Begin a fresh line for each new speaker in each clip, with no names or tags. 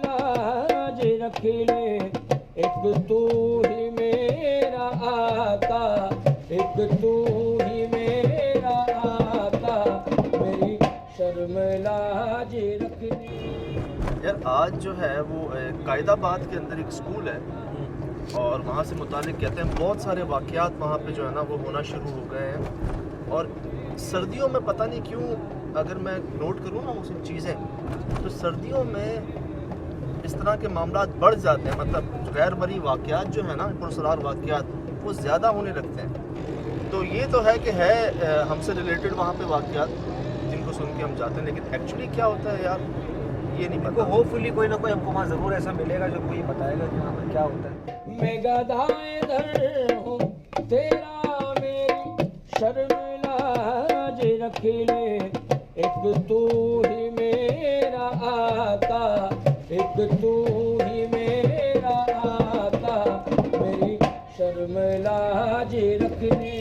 लाज रख ले, एक तू ही मेरा आका, एक तू ही मेरा आका, मेरी शर्म लाज रख ले।
यार आज जो है वो कायदाबाद के अंदर एक स्कूल है और वहाँ से मुतालिक कहते हैं बहुत सारे वाक़यात वहाँ पे जो है ना वो होना शुरू हो गए हैं। और सर्दियों में पता नहीं क्यों, अगर मैं नोट करूँ ना उस चीज़ें, तो सर्दियों में इस तरह के मामलात बढ़ जाते हैं। मतलब गैर मरी वाक़यात जो है ना, पुरसरार वाक़यात, वो ज़्यादा होने लगते हैं। तो ये तो है कि है हमसे रिलेटेड वहाँ पे वाक़यात जिनको सुन के हम जाते हैं, लेकिन एक्चुअली क्या होता है यार ये नहीं पता।
होपफुली कोई ना कोई हमको वहाँ ज़रूर ऐसा मिलेगा जो कोई बताएगा कि वहाँ पर क्या होता है।
मैं गधाए दर हूँ तेरा, मेरी शर्म लाज रख ले, एक तू ही मेरा आका, एक तू ही मेरा आका, मेरी शर्म लाज रख ले।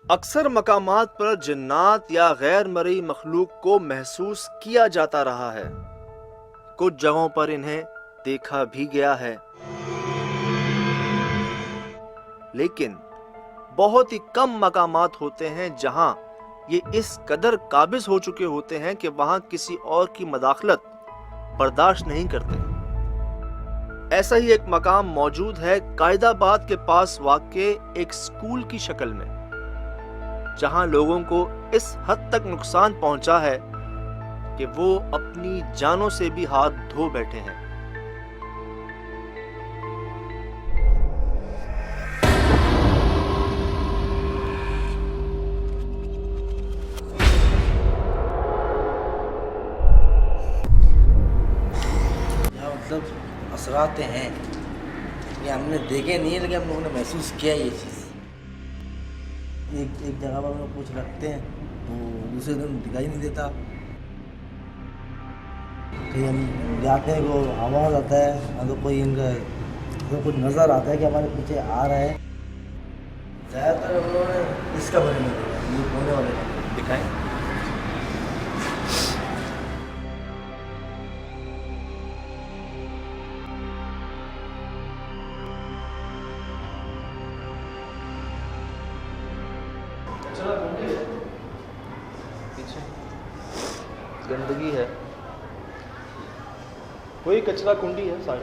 अक्सर मकामात पर जिन्नात या गैर मरई मखलूक को महसूस किया जाता रहा है। कुछ जगहों पर इन्हें देखा भी गया है, लेकिन बहुत ही कम मकामात होते हैं जहां ये इस कदर काबिज हो चुके होते हैं कि वहां किसी और की मदाखलत बर्दाश्त नहीं करते। ऐसा ही एक मकाम मौजूद है कायदाबाद के पास वाक़े एक स्कूल की शक्ल में, जहां लोगों को इस हद तक नुकसान पहुंचा है कि वो अपनी जानों से भी हाथ धो बैठे हैं।
मतलब असराते हैं ये हमने देखे नहीं है, लेकिन हम लोगों ने महसूस किया ये चीज़। एक जगह पर हम लोग कुछ रखते हैं तो दूसरे दिन दिखाई नहीं देता। कहीं हम जाते हैं वो आवाज़ आता है, तो कोई इनका तो कुछ नज़र आता है कि हमारे पीछे आ रहा है। ज़्यादातर हम लोगों ने इसका बारे में देखा, ये होने वाले दिखाएं।
पीछे गंदगी है, वही कचरा कुंडी है साइड।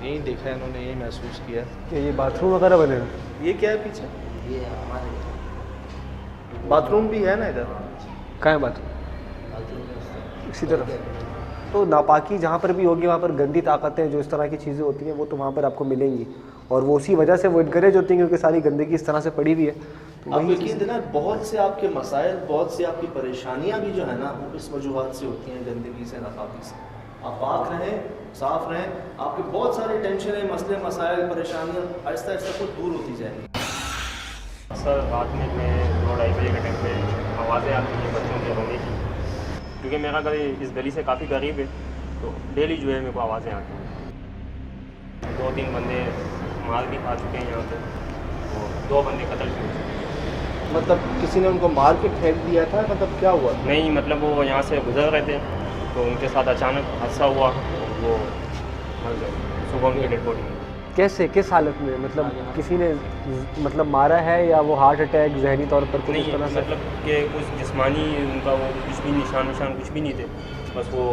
यही देखा है इन्होंने, यही महसूस किया है।
कि ये बाथरूम वगैरह बने हैं।
ये क्या है पीछे?
ये हमारे
बाथरूम भी है ना इधर?
कहाँ है बाथरूम? इसी तरफ। तो नापाकी जहाँ पर भी होगी वहाँ पर गंदी ताकतें जो इस तरह की चीज़ें होती हैं वो तो वहाँ पर आपको मिलेंगी, और वो उसी वजह से वो इनकरेज होती हैं क्योंकि सारी गंदगी इस तरह से पड़ी हुई है। तो
आप
वही
यकीन देना, बहुत से आपके मसाइल, बहुत सी आपकी परेशानियां भी जो है ना वो इस वजूहात से होती हैं, गंदगी से, नापाकी से। आप पाक रहें, साफ रहें, आपके बहुत सारे टेंशन, मसले, मसाइल, परेशानियां आहिस्ता आहिस्ता खुद दूर होती जाएंगी।
सर रात में मैं 2-2:30 बजे के टाइम पे आवाज़ें आती हैं बच्चों के रोने की, क्योंकि मेरा घर इस गली से काफ़ी करीब है, तो डेली जो है मेरे को आवाज़ें आती हैं। 2-3 बंदे मार भी खा चुके हैं यहाँ पे, तो 2 बंदे कत्ल भी हो चुके हैं।
मतलब किसी ने उनको मार के फेंक दिया था? मतलब क्या हुआ?
नहीं, मतलब वो यहाँ से गुजर रहे थे तो उनके साथ अचानक हादसा हुआ, वो मर गए। सुबह उनकी डेड बॉडी मिली।
कैसे, किस हालत में? मतलब किसी ने मतलब मारा है या वो हार्ट अटैक, जहनी तौर पर कुछ इस
नहीं,
तरह से?
मतलब कि कुछ जिस्मानी उनका वो कुछ भी निशान कुछ भी नहीं थे, बस वो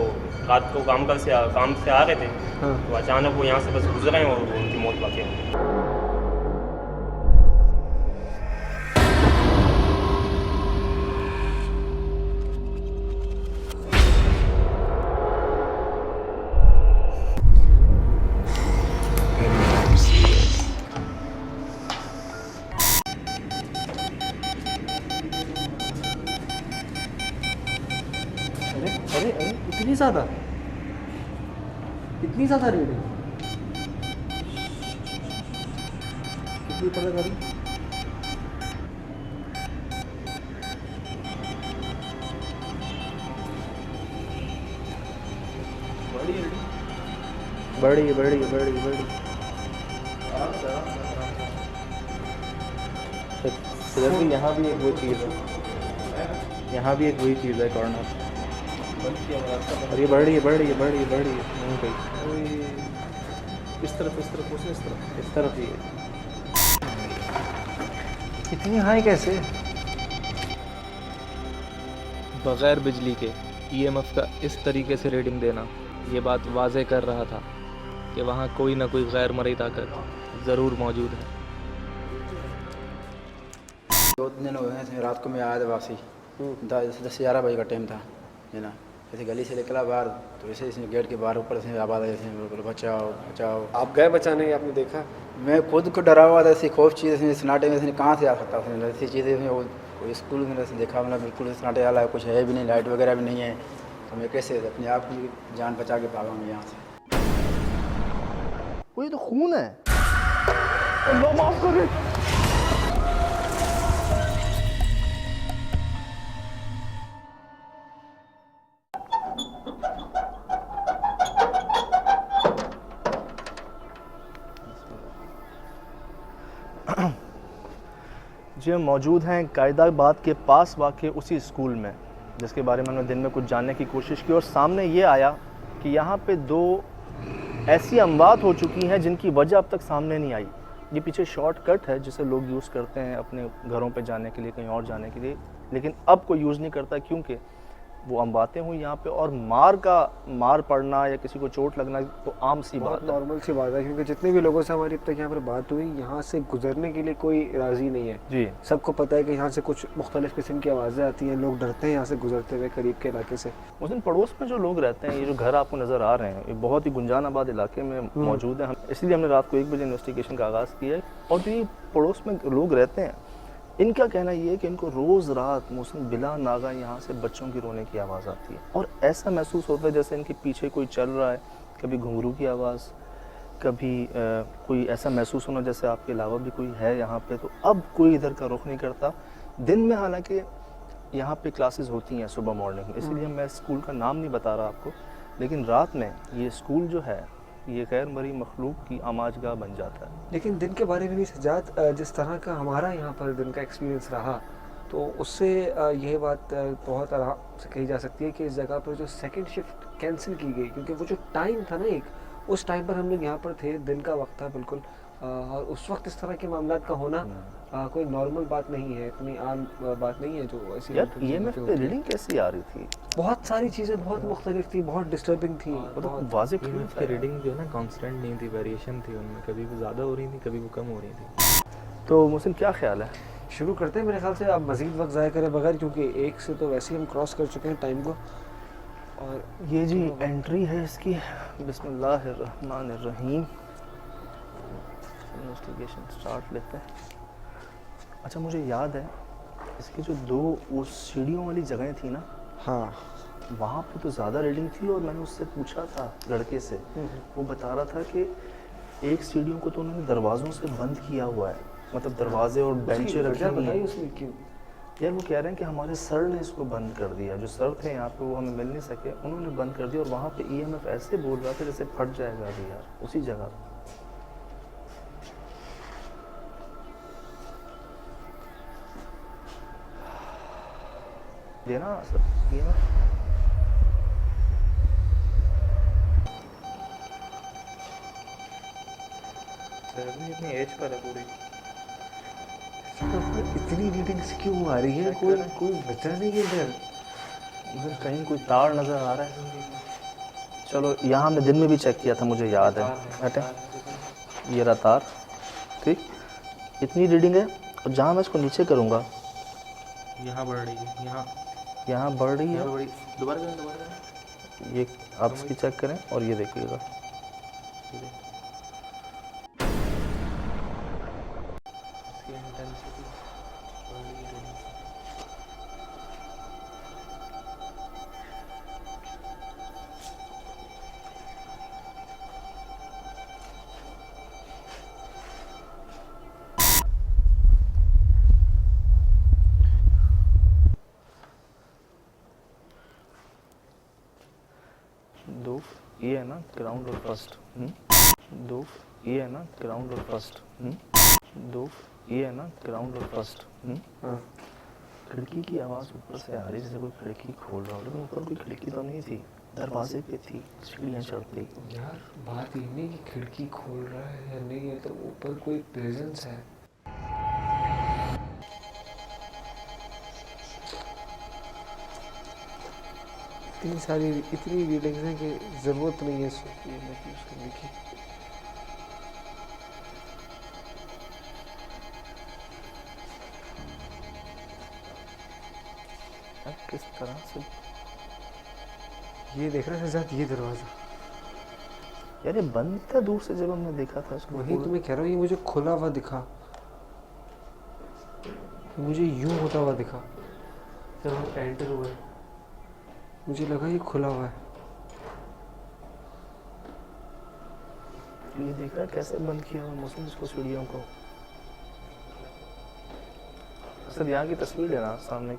रात को काम से आ रहे थे।
हाँ।
तो अचानक वो यहाँ से बस गुजरे और उनकी मौत वाक़ई हुई।
अरे अरे इतनी ज़्यादा रीडिंग कितनी पता करी? बड़ी बड़ी बड़ी बड़ी
इधर भी यहाँ भी एक वही चीज़ है, यहाँ भी एक वही चीज़ है कॉर्नर। और ये बढ़ रही है बढ़ रही है बढ़ रही है बढ़ रही है, नहीं गई।
इस तरफ उसे इस तरफ।
इस तरफ ही है।
इतनी हाई कैसे?
बग़ैर बिजली के ईएमएफ का इस तरीके से रीडिंग देना, ये बात वाज़े कर रहा था कि वहाँ कोई ना कोई गैर मरई ताकत ज़रूर मौजूद है।
2 दिन हुए हैं इसमें, रात को मैं आया था वापसी, 10-11 बजे का टाइम था, है ना। ऐसे गली से निकला बाहर तो ऐसे इसमें गेट के बाहर ऊपर से आवाज़ आई, बोले बचाओ बचाओ।
आप गए बचाने, आपने देखा?
मैं खुद को डरा हुआ था, ऐसी खौफ चीज़ इसमें सन्नाटे में इसमें कहाँ से आ सकता था, ऐसी चीज़ें इसमें वो स्कूल में ऐसे देखा, मतलब बिल्कुल सन्नाटे वाला, कुछ है भी नहीं, लाइट वगैरह भी नहीं है, तो मैं कैसे अपने आप की जान बचा के भागा हूँ यहाँ से।
वो ये तो खून है। अल्लाह माफ करे।
जी हम मौजूद हैं कायदाबाद के पास वाक़ उसी स्कूल में, जिसके बारे में हमने दिन में कुछ जानने की कोशिश की और सामने ये आया कि यहाँ पे 2 ऐसी अमवात हो चुकी हैं जिनकी वजह अब तक सामने नहीं आई। ये पीछे शॉर्टकट है जिसे लोग यूज़ करते हैं अपने घरों पे जाने के लिए, कहीं और जाने के लिए, लेकिन अब कोई यूज़ नहीं करता क्योंकि वो अमवातें हुई यहाँ पे और मार पड़ना या किसी को चोट लगना तो आम सी बात है,
नॉर्मल सी बात है, क्योंकि जितने भी लोगों से हमारी अब तक यहाँ पर बात हुई, यहाँ से गुजरने के लिए कोई राज़ी नहीं है
जी।
सबको पता है कि यहाँ से कुछ मुख्तलिफ़ किस्म की आवाज़ें आती हैं, लोग डरते हैं यहाँ से गुजरते हुए करीब के इलाके से।
उस दिन पड़ोस में जो लोग रहते हैं, ये जो घर आपको नज़र आ रहे हैं, ये बहुत ही गुंजानाबाद इलाके में मौजूद है। इसलिए हमने रात को 1 बजे इन्वेस्टिगेशन का आगाज़ किया है। और जो ये पड़ोस में लोग रहते हैं, इनका कहना ये है कि इनको रोज़ रात मौसम बिला नागा यहाँ से बच्चों की रोने की आवाज़ आती है और ऐसा महसूस होता है जैसे इनके पीछे कोई चल रहा है। कभी घुंघरू की आवाज़, कभी कोई ऐसा महसूस होना जैसे आपके अलावा भी कोई है यहाँ पे। तो अब कोई इधर का रुख नहीं करता। दिन में हालांकि यहाँ पे क्लासेस होती हैं सुबह मॉर्निंग, इसलिए मैं स्कूल का नाम नहीं बता रहा आपको, लेकिन रात में ये स्कूल जो है ये गैर मरी मखलूक की आमाजगाह बन जाता है।
लेकिन दिन के बारे में भी सजाद, जिस तरह का हमारा यहाँ पर दिन का एक्सपीरियंस रहा, तो उससे यह बात बहुत आराम से कही जा सकती है कि इस जगह पर जो सेकंड शिफ्ट कैंसिल की गई, क्योंकि वो जो टाइम था ना, एक उस टाइम पर हम लोग यहाँ पर थे, दिन का वक्त था बिल्कुल, और उस वक्त इस तरह के मामला का होना कोई नॉर्मल बात नहीं है, इतनी आम बात नहीं है। जो ऐसी
यार ईएमएफ पे रीडिंग कैसी आ रही थी?
बहुत सारी चीज़ें बहुत मुख्तलिफ थी, बहुत डिस्टर्बिंग थी।
मतलब वाज़ेह
ईएमएफ की रीडिंग जो है ना कांस्टेंट नहीं थी, वेरिएशन थी उनमें, कभी वो ज़्यादा हो रही थी कभी वो कम हो रही थी।
तो मुहसिन क्या ख्याल है?
शुरू करते हैं मेरे ख्याल से, आप मज़ीद वक्त ज़ाया करें बगैर, क्योंकि 1 से तो वैसे ही हम क्रॉस कर चुके हैं टाइम को। और
ये जी एंट्री है इसकी, बिस्मिल्लाहिर्रहमानिर्रहीम। इन्वेस्टिगेशन स्टार्ट लेते हैं। अच्छा मुझे याद है इसकी जो 2 वो सीढ़ियों वाली जगह थी ना,
हाँ,
वहाँ पे तो ज़्यादा रीडिंग थी और मैंने उससे पूछा था लड़के से, वो बता रहा था कि एक सीढ़ियों को तो उन्होंने दरवाज़ों से बंद किया हुआ है, मतलब दरवाजे और बेंचें रखी हुई हैं।
उसमें क्यों?
यार वो कह रहे हैं कि हमारे सर ने इसको बंद कर दिया, जो सर थे यहाँ पे वो हमें मिल नहीं सके, उन्होंने बंद कर दिया और वहाँ पे ईएमएफ ऐसे बोल रहा था जैसे फट जाएगा अभी यार उसी जगह। देना सर ईएमएफ।
इतनी एज पर है पूरी।
इतनी रीडिंग्स क्यों आ रही है? कोई वजह नहीं है इधर।
मुझे कहीं कोई तार नज़र आ रहा है। चलो यहाँ मैं दिन में भी चेक किया था, मुझे याद है। हटे ये रहा तार, ठीक, इतनी रीडिंग है। और जहाँ मैं इसको नीचे करूँगा
यहाँ बढ़ रही है,
यहाँ बढ़ रही है।
दोबारा
ये आप इसकी चेक करें और ये देखिएगा,
इसकी इंटेंसिटी बढ़ रही है।
दो ये है ना ग्राउंड और फर्स्ट। 2 ये है ना ग्राउंड और फर्स्ट। 2 ये है ना ग्राउंड और फर्स्ट। खिड़की की आवाज़ ऊपर से आ रही जैसे कोई खिड़की खोल रहा हो, लेकिन ऊपर कोई खिड़की तो नहीं थी, दरवाजे पे थी, सीढ़ियाँ चढ़ती।
यार बात ये नहीं कि खिड़की खोल रहा है या नहीं है, तो ऊपर कोई प्रेजेंस है। इतनी रीडिंग्स हैं कि ज़रूरत नहीं है महसूस करने की।
किस तरह से
ये देख रहे हैं साथ, ये दरवाज़ा
यार ये बंद था दूर से जब हमने देखा था इसको।
वही तो मैं कह रहा हूँ, ये मुझे खुला हुआ दिखा, मुझे यूं होता हुआ दिखा जब हम एंटर हुए, मुझे लगा ये खुला हुआ है।
ये देख रहा है कैसे बंद किया हुआ मौसम इसको, सीढ़ियों को। सर यहाँ की तस्वीर लेना सामने।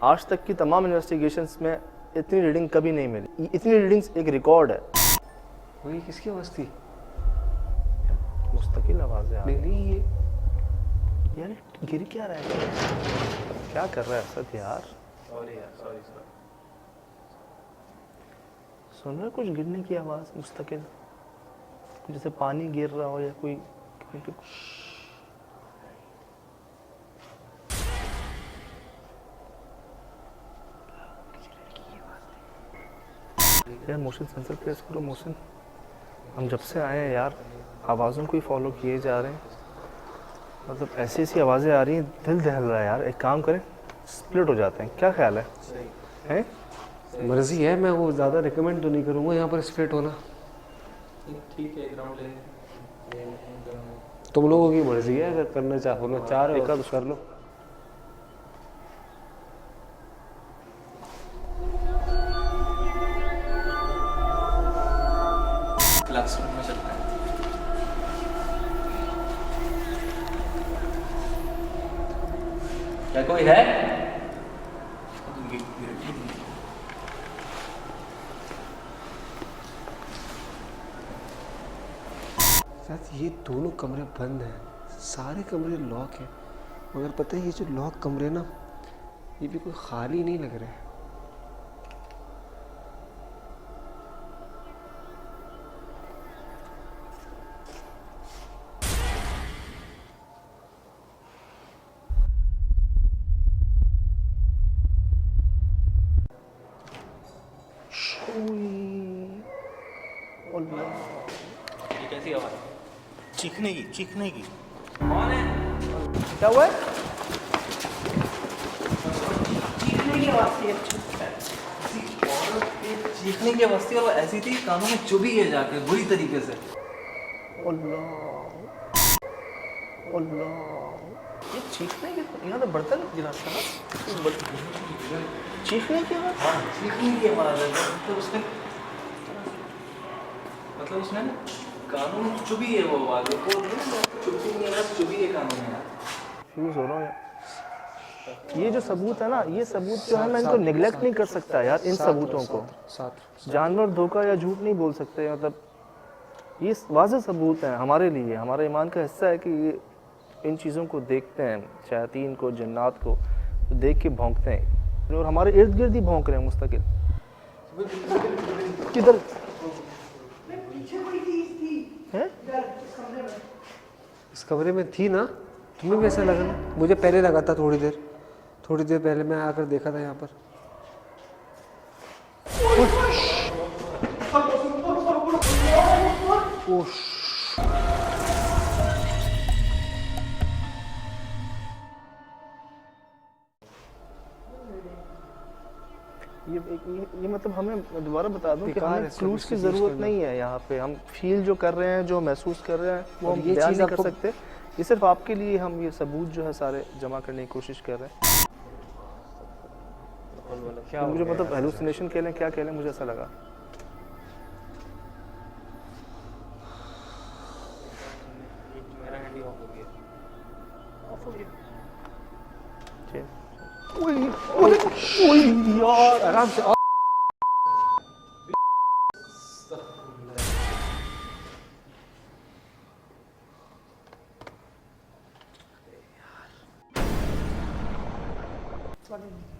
आज तक की तमाम इन्वेस्टिगेशंस में इतनी रीडिंग कभी नहीं मिली। इतनी रीडिंग्स एक रिकॉर्ड है।
वही किसकी आवाज़ थी?
मुस्तकिल आवाज़ है।
नहीं ये
यार गिर क्या रहा है, क्या कर रहा है असद यार? सॉरी सुन रहे कुछ गिरने की आवाज़ मुस्तकिल, जैसे पानी गिर रहा हो या कोई यार मोशन सेंसर प्रेस करो मोशन। हम जब से आए हैं यार आवाज़ों को ही फॉलो किए जा रहे हैं, मतलब ऐसी ऐसी आवाज़ें आ रही हैं, दिल दहल रहा है यार। एक काम करें स्प्लिट हो जाते हैं, क्या ख्याल है? हैं?
मर्जी है, मैं वो ज़्यादा रिकमेंड तो नहीं करूँगा यहाँ पर स्प्लिट होना।
ठीक है ग्राउंड ले
तुम लोगों की मर्जी है, अगर करना चाह रहे हो तो कर लो।
क्लासरूम में चलता है। क्या कोई है?
ये दोनों कमरे बंद हैं, सारे कमरे लॉक हैं, मगर पता है ये जो लॉक कमरे ना, ये भी कोई खाली नहीं लग रहे हैं।
ये कैसी आवाज़?
चीखने की
कौन है?
क्या हुआ है?
चीखने की आवाज़ थी, चीखने की आवाज़ थी और वो ऐसी थी कानों में चुभी है जाके बुरी तरीके से।
ये चीखने की, यहाँ तो बर्तन गिरा था ना, चीखने की आवाज़।
हाँ चीखने की आवाज़ है, मतलब उसने ना कानों में चुभी है वो आवाज़, वो चुभती नहीं है, चुभी है कानों में यार।
फ्यूज हो रहा हूँ यार। ये जो सबूत है ना, ये सबूत जो है मैं इनको निगलेक्ट नहीं कर सकता यार। इन सबूतों को जानवर धोखा या झूठ नहीं बोल सकते, मतलब ये वाज़ेह सबूत हैं हमारे लिए, हमारे ईमान का हिस्सा है कि ये इन चीज़ों को देखते हैं, शैतान को, जन्नात को तो देख के भौंकते हैं और हमारे इर्द गिर्द ही भौंक रहे हैं मुस्तकिल। किधर है?
इस कमरे में थी ना, तुम्हें भी ऐसा लगा ना? मुझे पहले लगा था, थोड़ी देर पहले मैं आकर देखा था यहाँ पर।
ये मतलब हमें दोबारा बता दूं कि हमें क्लूज की ज़रूरत नहीं है यहाँ पे। हम फील जो कर रहे हैं, जो महसूस कर रहे हैं, वो हम बयान नहीं कर सकते। ये सिर्फ आपके लिए हम ये सबूत जो है सारे जमा करने की कोशिश कर रहे हैं।
क्या
मुझे मतलब हेलुसिनेशन कह लें क्या कह लें, मुझे ऐसा लगा।
मेरा हैंड ही ऑफ हो गया। ऑफ हो गया।
ओए यार आराम से।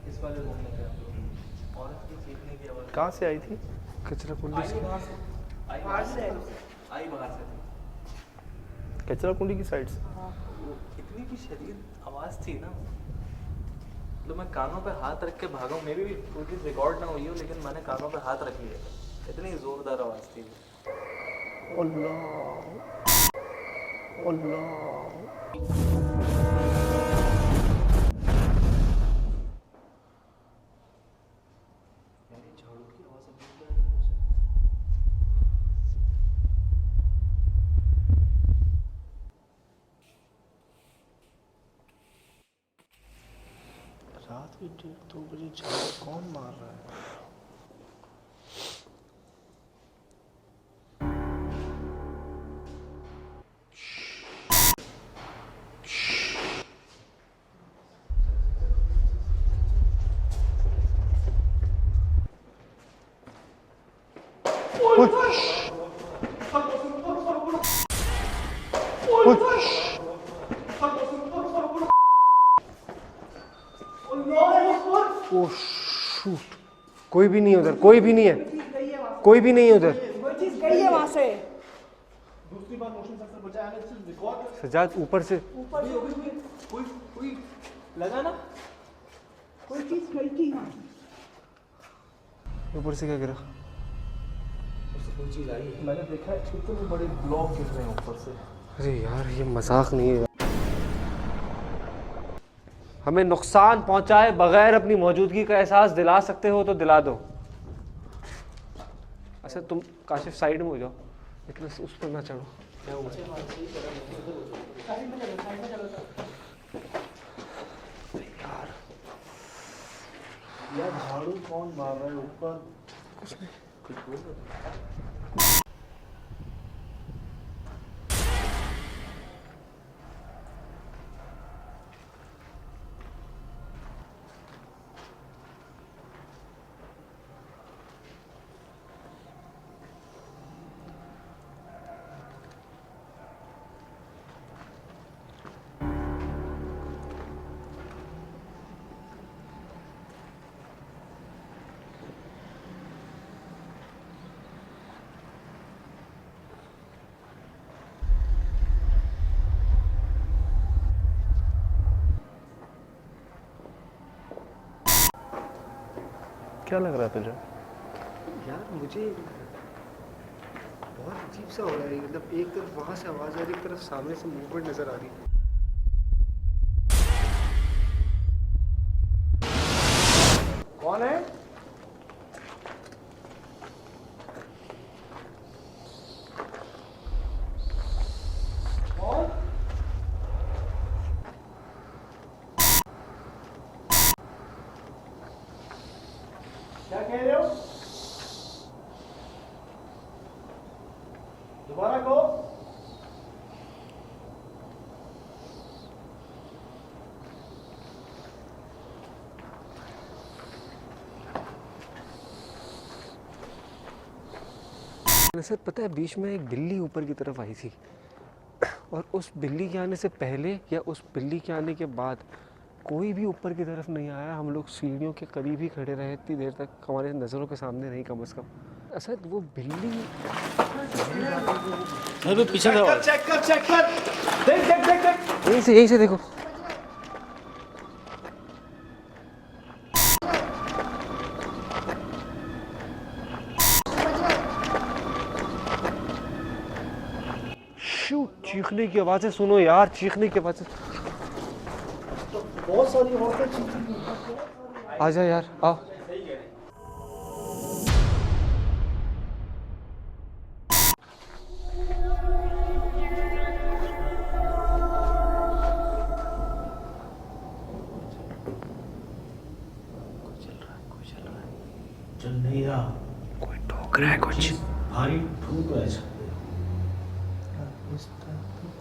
इस वाले रूम में थे आप लोग। औरत की चीखने की आवाज़
कहाँ से आई थी?
कचरा कुंडी से।
बाहर से आई, बाहर से थी।
कचरा कुंडी की साइड से।
वो इतनी भी शदीद आवाज़ थी ना, मतलब मैं कानों पे हाथ रख के भागा हूँ। मेरी भी कोई चीज़ रिकॉर्ड ना हुई हो, लेकिन मैंने कानों पे हाथ रख लिया। इतनी ज़ोरदार आवाज़ थी।
अल्लाह अल्लाह।
झाड़ू की आवाज़ अभी भी आ रही है मुझे।
रात के 1:30-2 बजे झाड़ू कौन मार रहा है?
ओह शूट, कोई भी नहीं है उधर, कोई भी नहीं है, कोई भी नहीं है उधर।
कोई चीज गई है वहां से।
दूसरी बार मोशन सेंसर बचा है ना, रिकॉर्ड
सजाद ऊपर से
कोई लगा ना,
कोई चीज गई थी वहां।
ऊपर से क्या गिरा?
उससे कोई चीज़ आई है।
मैंने देखा है कितने बड़े ब्लॉक गिर रहे हैं ऊपर से।
अरे यार ये मजाक नहीं है। हमें नुकसान पहुंचाए बगैर अपनी मौजूदगी का एहसास दिला सकते हो तो दिला दो। अच्छा तुम काशिफ साइड में हो जाओ, इतना उस पर ना चढ़ो। क्या हुआ?
यार झाड़ू कौन मार रहा है ऊपर?
कुछ नहीं।
कुछ बोल रहा है? क्या लग रहा है तुझे?
यार मुझे बहुत अजीब सा हो रहा है, मतलब एक तरफ वहाँ से आवाज़ आ रही है, एक तरफ सामने से मूवमेंट नज़र आ रही है।
कौन है? क्या कह रहे हो? दोबारा कहो।
सर पता है बीच में एक बिल्ली ऊपर की तरफ आई थी, और उस बिल्ली के आने से पहले या उस बिल्ली के आने के बाद कोई भी ऊपर की तरफ नहीं आया। हम लोग सीढ़ियों के करीब ही खड़े रहे इतनी देर तक, हमारे नज़रों के सामने नहीं कम से कम। असद वो बिल्ली
पीछे
चेक कर देख
यहीं से देखो। चीखने की आवाज़ें सुनो यार, चीखने की आवाज़ें।
बहुत सारी औरतें।
आजा यार आओ।
चल नहीं रहा,
कोई ठोक रहा है कुछ।
भारी ठोक रहा है।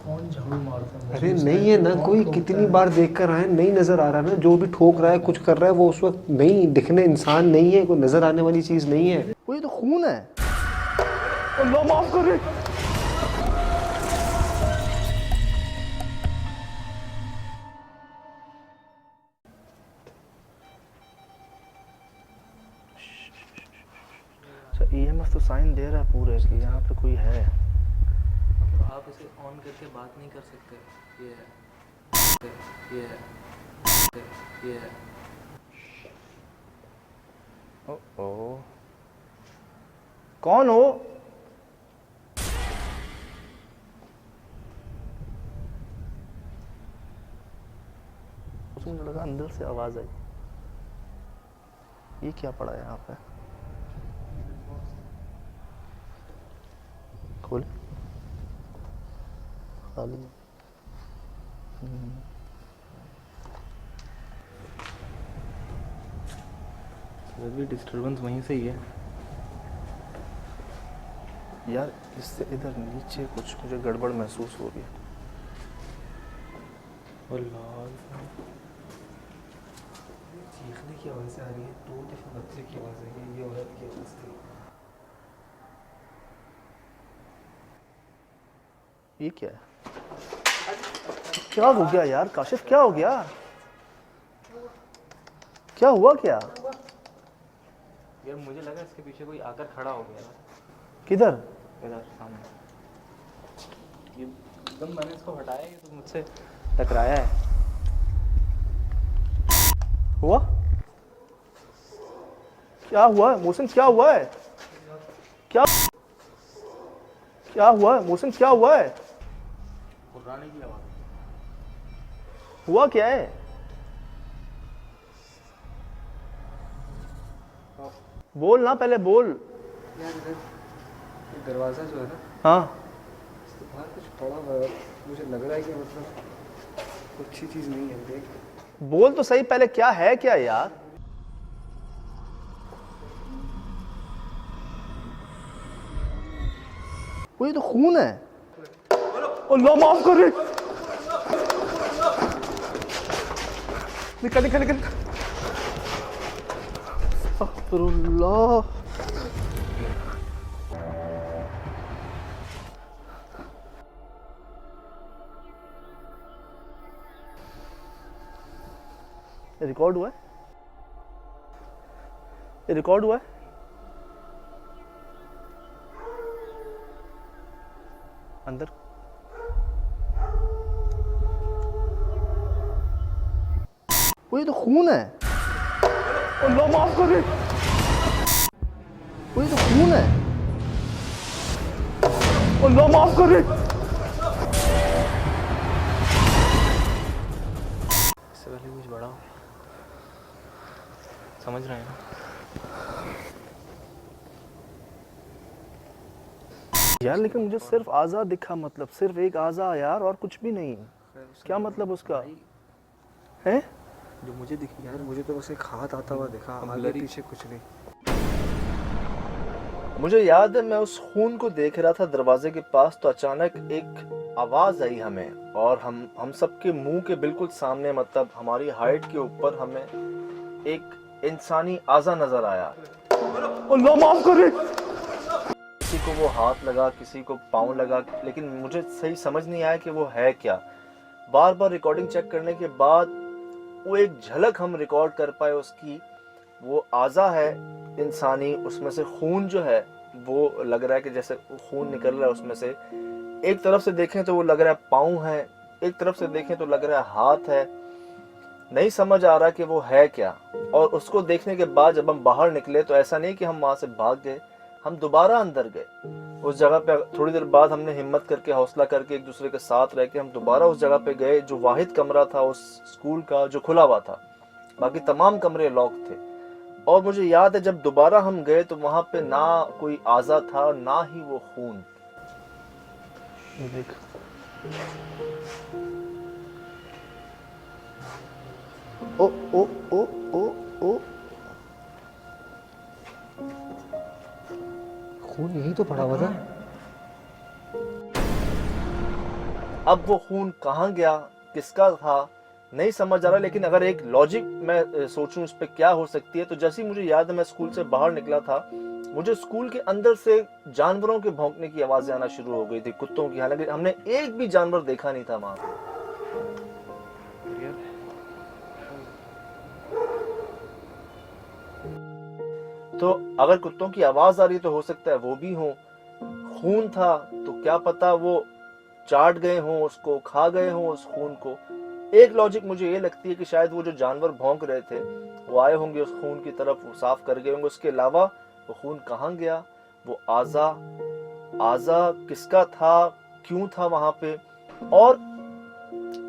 कौन झाड़ू मारता है?
अरे नहीं है ना कोई, कितनी बार देख कर आए, नहीं नजर आ रहा ना। जो भी ठोक रहा है कुछ कर रहा है वो उस वक्त नहीं दिखने इंसान नहीं है, कोई नजर आने वाली चीज नहीं है।
वो ये तो खून है। अल्लाह माफ करे। EMF तो साइन दे रहा है पूरे कि यहाँ पे कोई है।
मतलब आप इसे ऑन करके बात नहीं कर सकते। ये है।
ओ कौन हो? मुझे लगा अंदर से आवाज आई। ये क्या पड़ा है यहाँ पे? खोल। खाली।
भी डिस्टर्बेंस वहीं से ही है
यार। इससे इधर नीचे कुछ मुझे गड़बड़ महसूस हो रही है।
चीखने की आवाज़ आ रही है, 2 दफा बच्चे की आवाज़ आई है, ये औरत की आवाज़ थी।
ये क्या है? क्या हो गया यार काशिफ? क्या हो गया? क्या हुआ क्या?
यार मुझे लगा इसके पीछे कोई आकर खड़ा हो गया।
किधर?
इधर सामने। ये एकदम मैंने इसको हटाया, ये तो मुझसे टकराया है।
हुआ? क्या हुआ है मोहसिन? क्या हुआ है? क्या हुआ है मोहसिन? क्या हुआ है?
कुर्राने की आवाज़।
हुआ क्या है? बोल ना, पहले बोल।
यार इधर दरवाज़ा जो है ना,
हाँ
इसके बाहर कुछ पड़ा हुआ है, मुझे लग रहा है कि मतलब अच्छी चीज़ नहीं है। देख
बोल तो सही पहले, क्या है क्या यार? वो ये तो खून है। अल्लाह माफ करे। निकल निकल निकल। अस्तगफिरुल्लाह। रिकॉर्ड हुआ है? ये रिकॉर्ड हुआ है? अंदर वो ये तो खून है। अल्लाह माफ करे। वो ये तो खून है। अल्लाह माफ करे।
इससे पहले कुछ बड़ा हो, समझ रहे हैं?
यार लेकिन मुझे सिर्फ आज़ा दिखा, मतलब सिर्फ एक आज़ा यार, और कुछ भी नहीं। क्या मतलब उसका है?
जो मुझे दिखी यार, मुझे तो बस एक हाथ आता हुआ दिखा, आगे पीछे कुछ नहीं।
मुझे याद है मैं उस खून को देख रहा था दरवाजे के पास, तो अचानक एक आवाज आई हमें, और हम सबके मुंह के बिल्कुल सामने, मतलब हमारी हाइट के ऊपर हमें एक इंसानी आज़ा नजर आया।
अल्लाह माफ करे।
किसी को वो हाथ लगा, किसी को पाँव लगा, लेकिन मुझे सही समझ नहीं आया कि वो है क्या। बार बार रिकॉर्डिंग चेक करने के बाद वो एक झलक हम रिकॉर्ड कर पाए उसकी। वो आज़ा है इंसानी, उसमें से खून जो है वो लग रहा है कि जैसे खून निकल रहा है उसमें से। एक तरफ से देखें तो वो लग रहा है पाँव है, एक तरफ से देखें तो लग रहा है हाथ है। नहीं समझ आ रहा कि वो है क्या। और उसको देखने के बाद जब हम बाहर निकले तो ऐसा नहीं कि हम वहां से भाग गए, हम दोबारा अंदर गए। उस जगह पे थोड़ी देर बाद हमने हिम्मत करके, हौसला करके, एक दूसरे के साथ रह के हम दोबारा उस जगह पे गए जो वाहिद कमरा था उस स्कूल का जो खुला हुआ था, बाकी तमाम कमरे लॉक थे। और मुझे याद है जब दोबारा हम गए तो वहां पे ना कोई आज़ा था, ना ही वो खून।
देख ओ ओ ओ ओ ओ
खून यही तो पड़ा हुआ था।
अब वो खून कहाँ गया, किसका था, नहीं समझ आ रहा। लेकिन अगर एक लॉजिक मैं सोचूं इस पे क्या हो सकती है, तो जैसे ही मुझे याद है मैं स्कूल से बाहर निकला था, मुझे स्कूल के अंदर से जानवरों के भौंकने की आवाजें आना शुरू हो गई थी, कुत्तों की। हालांकि हमने एक भी जानवर देखा नहीं था वहां पे। तो अगर कुत्तों की आवाज आ रही है तो हो सकता है वो भी हो। खून था तो क्या पता वो चाट गए हों, उसको खा गए हों उस खून को। एक लॉजिक मुझे ये लगती है कि शायद वो जो जानवर भौंक रहे थे वो आए होंगे उस खून की तरफ, वो साफ कर गए होंगे। उसके अलावा वो खून कहाँ गया, वो आजा किसका था, क्यों था वहां पे। और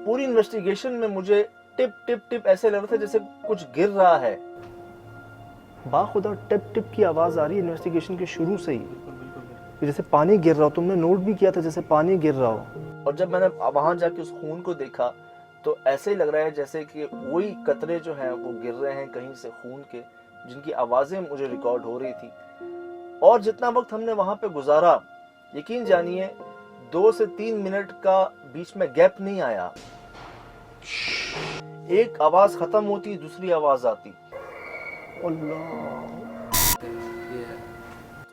पूरी इन्वेस्टिगेशन में मुझे टिप टिप टिप ऐसे लग रहा था जैसे कुछ गिर रहा है।
बाखुदा टिप टिप की आवाज़ आ रही है इन्वेस्टिगेशन के शुरू से ही, जैसे पानी गिर रहा हो। तुमने नोट भी किया था जैसे पानी गिर रहा हो।
और जब मैंने वहां जाके उस खून को देखा तो ऐसे ही लग रहा है जैसे कि वही कतरे जो हैं वो गिर रहे हैं कहीं से खून के, जिनकी आवाजें मुझे रिकॉर्ड हो रही थी। और जितना वक्त हमने वहां पे गुजारा, यकीन जानिए 2 से 3 मिनट का बीच में गैप नहीं आया। एक आवाज खत्म होती दूसरी आवाज आती।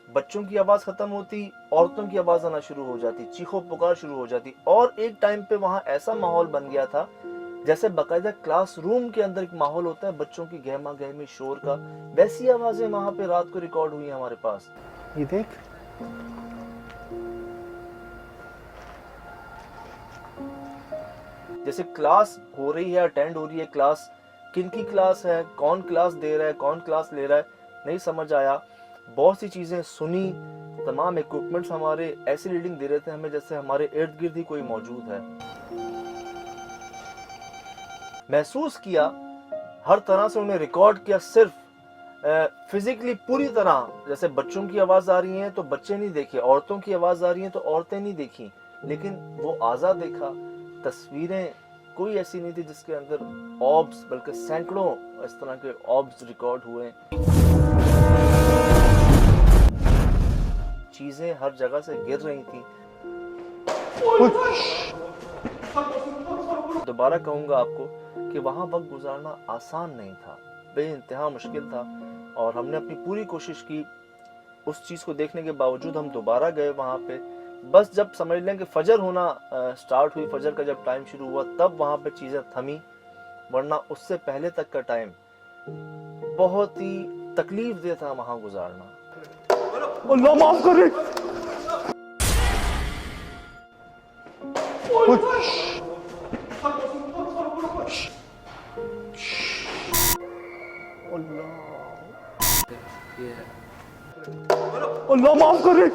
बच्चों की आवाज खत्म होती, औरतों की आवाज आना शुरू हो जाती, चीखों पुकार शुरू हो जाती। और एक टाइम पे वहां ऐसा माहौल बन गया था जैसे बाकायदा क्लासरूम के अंदर एक माहौल होता है बच्चों की गहमा गहमी शोर का, वैसी आवाजें वहां पे रात को रिकॉर्ड हुई हमारे पास।
ये देख,
जैसे क्लास हो रही है, अटेंड हो रही है क्लास, किनकी क्लास है, कौन क्लास दे रहा है, कौन क्लास ले रहा है, नहीं समझ आया। बहुत सी चीजें सुनी, तमाम इक्विपमेंट्स हमारे ऐसी रीडिंग दे रहे थे हमें जैसे हमारे इर्द गिर्द ही कोई मौजूद है। महसूस किया हर तरह से, उन्हें रिकॉर्ड किया, सिर्फ फिजिकली पूरी तरह। जैसे बच्चों की आवाज आ रही है तो बच्चे नहीं देखे, औरतों की आवाज आ रही है तो औरतें नहीं देखी, लेकिन वो आज़ाद देखा। तस्वीरें कोई ऐसी नहीं थी जिसके अंदर ऑब्स, बल्कि सैकड़ों इस तरह के ऑब्स रिकॉर्ड हुए। चीजें हर जगह से गिर रही थी। दोबारा कहूंगा आपको कि वहां वक्त गुजारना आसान नहीं था, बेइंतहा मुश्किल था। और हमने अपनी पूरी कोशिश की। उस चीज को देखने के बावजूद हम दोबारा गए वहां पे। बस जब समझ लें कि फजर होना स्टार्ट हुई, फजर का जब टाइम शुरू हुआ, तब वहां पे चीजें थमी, वरना उससे पहले तक का टाइम बहुत ही तकलीफ दे था वहां गुजारना।
अल्लाह माफ करे। अल्लाह माफ करे।